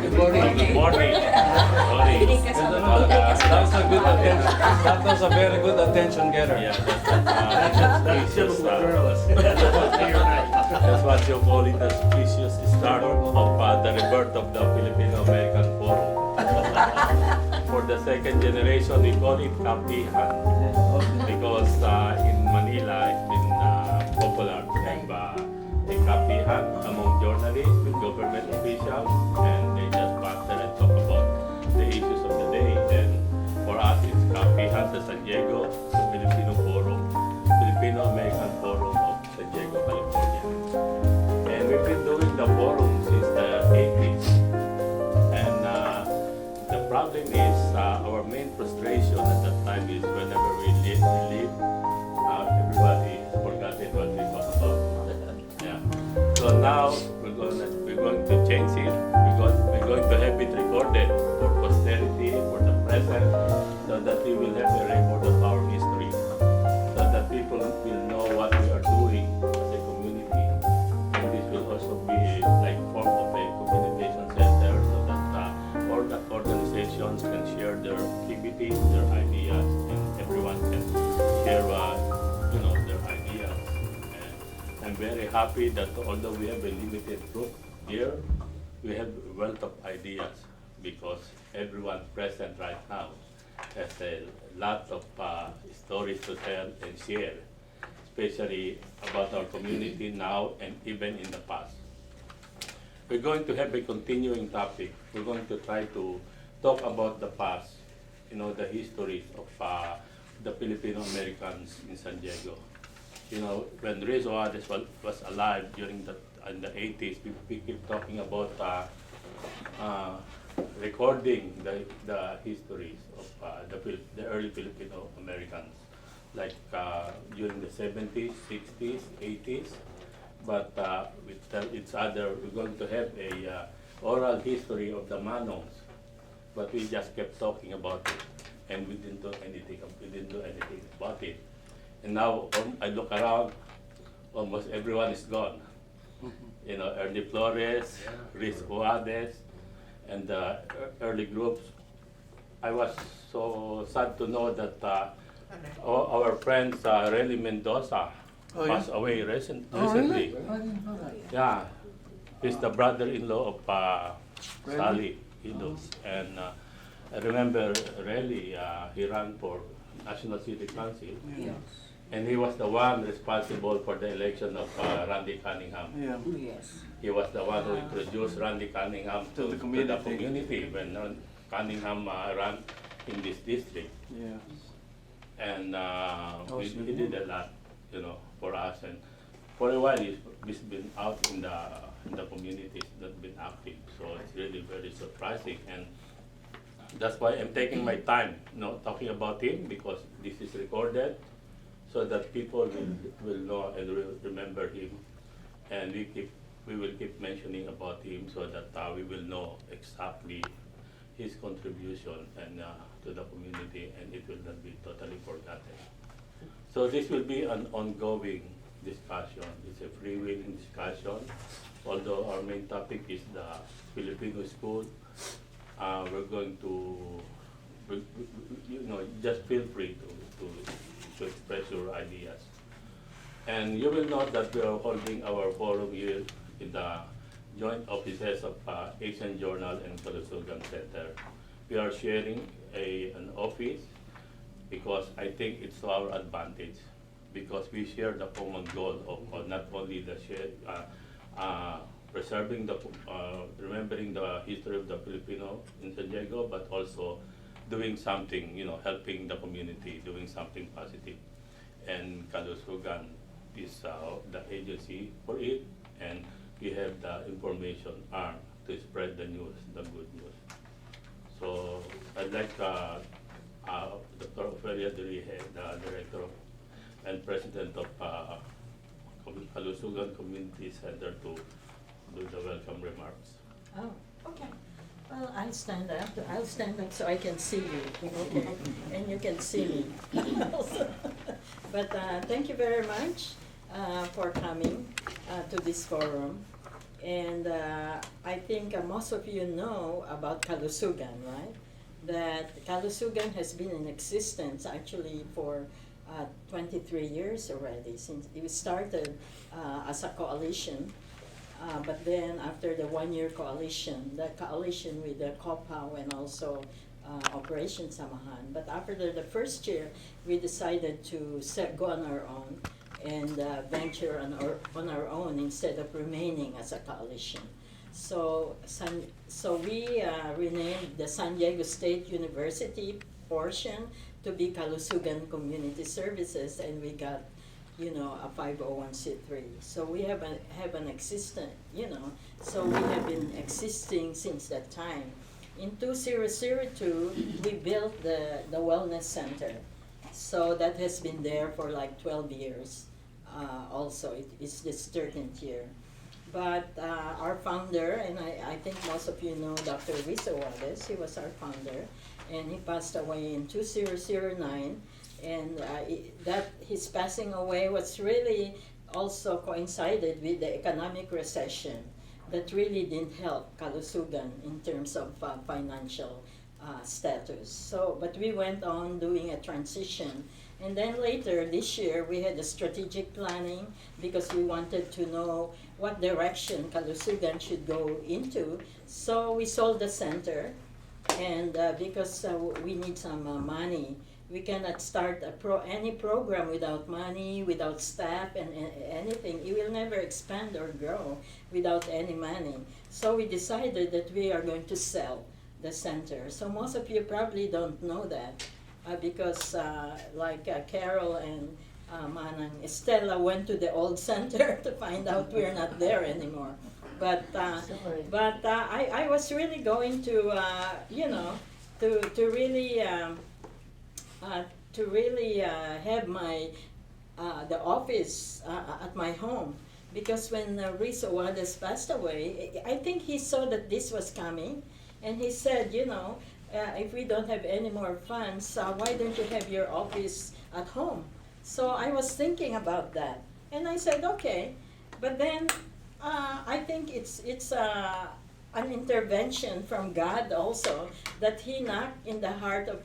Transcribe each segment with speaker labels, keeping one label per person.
Speaker 1: Good morning. Sorry.
Speaker 2: That was a good attention. That was a very good attention getter.
Speaker 1: Yeah, that's what you call it, the specious start of the rebirth of the Filipino-American Forum. For the second generation, we call it Kapihan because in Manila, it's been popular to have a Kapihan among journalists with government officials, and they just banter and talk about the issues of the day. And for us, it's Kapihan sa San Diego, the Filipino Forum, Filipino-American Forum of San Diego, California. And we've been doing the forum since the 80s. And the problem is, our main frustration at that time is whenever we leave, everybody has forgotten what we talk about. Yeah. So now we're going to change it. We're going to have it recorded for posterity, for the present, so that we will have a record of our history, so that people will know what we are doing as a community. And this will also be like form of a communication center, so that all the organizations can share their activities, their ideas, and everyone can share, their ideas. And I'm very happy that although we have a limited group here, we have a wealth of ideas because everyone present right now has a lot of stories to tell and share, especially about our community now and even in the past. We're going to have a continuing topic. We're going to try to talk about the past, the histories of the Filipino Americans in San Diego. When Reyes Oades was alive in the 80s, we keep talking about recording the histories of the early Filipino Americans, like during the 70s, 60s, 80s. But we tell each other we're going to have a oral history of the Manongs, but we just kept talking about it, and we didn't do anything about it. And now I look around, almost everyone is gone. Ernie Flores, Reyes Oades, and the early groups. I was so sad to know that our friend Relly Mendoza passed away recently. Yeah, he's the brother-in-law of Sally Hidus. And I remember Relly, he ran for National City Council.
Speaker 3: Yes.
Speaker 1: And he was the one responsible for the election of Randy Cunningham.
Speaker 2: Yeah.
Speaker 3: Yes.
Speaker 1: He was the one who introduced Randy Cunningham to the community when Cunningham ran in this district.
Speaker 2: Yeah.
Speaker 1: And he did a lot, for us. And for a while, he's been out in the communities, not been active. be very surprising. And that's why I'm taking my time, talking about him, because this is recorded, so that people will know and will remember him, and we will keep mentioning about him, so that we will know exactly his contribution and to the community, and it will not be totally forgotten. So this will be an ongoing discussion. It's a freewheeling discussion. Although our main topic is the Filipino school, we're going to, just feel free to express your ideas. And you will note that we are holding our forum here in the joint offices of Asian Journal and Kalusugan Center. We are sharing an office because I think it's to our advantage, because we share the common goal of not only the preserving remembering the history of the Filipino in San Diego, but also doing something, helping the community, doing something positive. And Kalusugan is the agency for it, and we have the information arm to spread the news, the good news. So I'd like Dr. Ofelia Durihe, the director and president of Kalusugan Community Center, to do the welcome remarks.
Speaker 3: Oh, okay. Well, I'll stand up. I'll stand up so I can see you, okay? And you can see me also. But thank you very much for coming to this forum. And I think most of you know about Kalusugan, right? That Kalusugan has been in existence actually for 23 years already, since it started as a coalition. But then after the one-year coalition, the coalition with the COPAW and also Operation Samahan. But after the first year, we decided to go on our own and venture on our own instead of remaining as a coalition. So we renamed the San Diego State University portion to be Kalusugan Community Services, and we got a 501c3. So we have an existent, so we have been existing since that time. In 2002, we built the Wellness Center. So that has been there for like 12 years. Also, it's this 13th year. But our founder, and I think most of you know Dr. Rizzo Wales, he was our founder, and he passed away in 2009. And that his passing away was really also coincided with the economic recession that really didn't help Kalusugan in terms of financial status. So, but we went on doing a transition. And then later this year, we had a strategic planning because we wanted to know what direction Kalusugan should go into. So we sold the center, and because we need some money. We cannot start any program without money, without staff, and anything. It will never expand or grow without any money. So we decided that we are going to sell the center. So most of you probably don't know that because Carol and Manang Estella went to the old center to find out we're not there anymore. But I was really going to to really have my the office at my home, because when Rizzo Wades passed away, I think he saw that this was coming, and he said, if we don't have any more funds, why don't you have your office at home? So I was thinking about that, and I said, okay, but then I think it's an intervention from God also, that he knocked in the heart of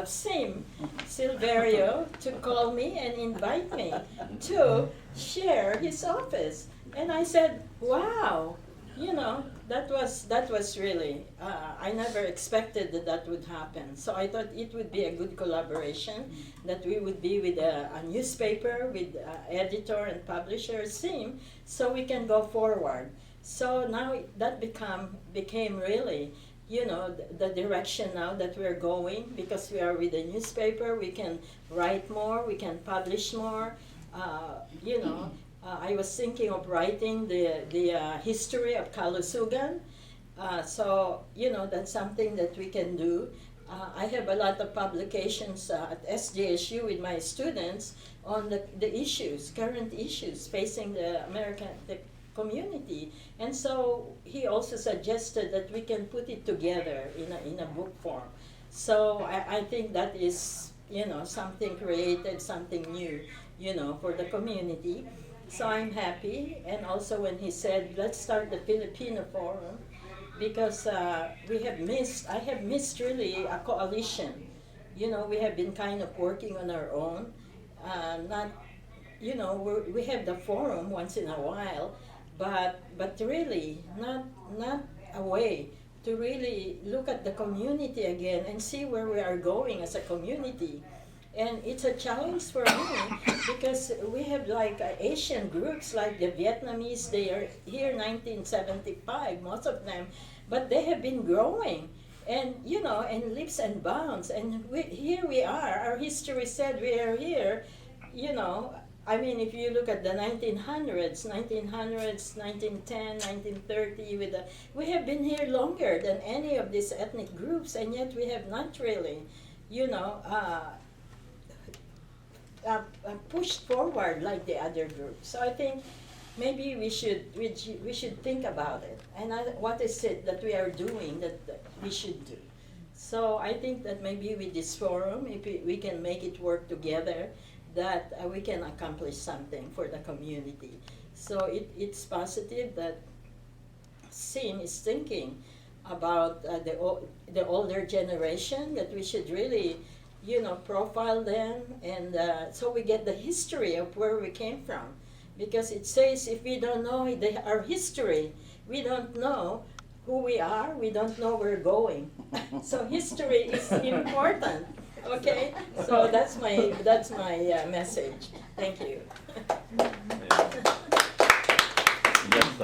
Speaker 3: Sim Silverio to call me and invite me to share his office. And I said, wow, that was really, I never expected that would happen. So I thought it would be a good collaboration, that we would be with a newspaper, with editor and publisher, Sim, so we can go forward. So now that became really, the direction now that we're going, because we are with the newspaper, we can write more, we can publish more. I was thinking of writing the history of Kalusugan, So, that's something that we can do. I have a lot of publications at SJSU with my students on the issues, current issues facing the community. And so he also suggested that we can put it together in a book form. So I think that is, something creative, something new, for the community. So I'm happy. And also when he said, let's start the Filipino Forum, because I have missed really a coalition. We have been kind of working on our own. Not, we have the forum once in a while, but really not a way to really look at the community again and see where we are going as a community. And it's a challenge for me because we have like Asian groups like the Vietnamese. They are here 1975, most of them, but they have been growing and in leaps and bounds. And here we are. Our history said we are here. I mean, if you look at the 1910, 1910, 1930, we have been here longer than any of these ethnic groups, and yet we have not really, pushed forward like the other groups. So I think maybe we should think about it, and what is it that we are doing that we should do. So I think that maybe with this forum, if we can make it work together, that we can accomplish something for the community. So it's positive that SIM is thinking about the older generation, that we should really profile them, and so we get the history of where we came from. Because it says if we don't know our history, we don't know who we are, we don't know where we're going. So history is important, okay? So that's my message. Thank you.
Speaker 1: Just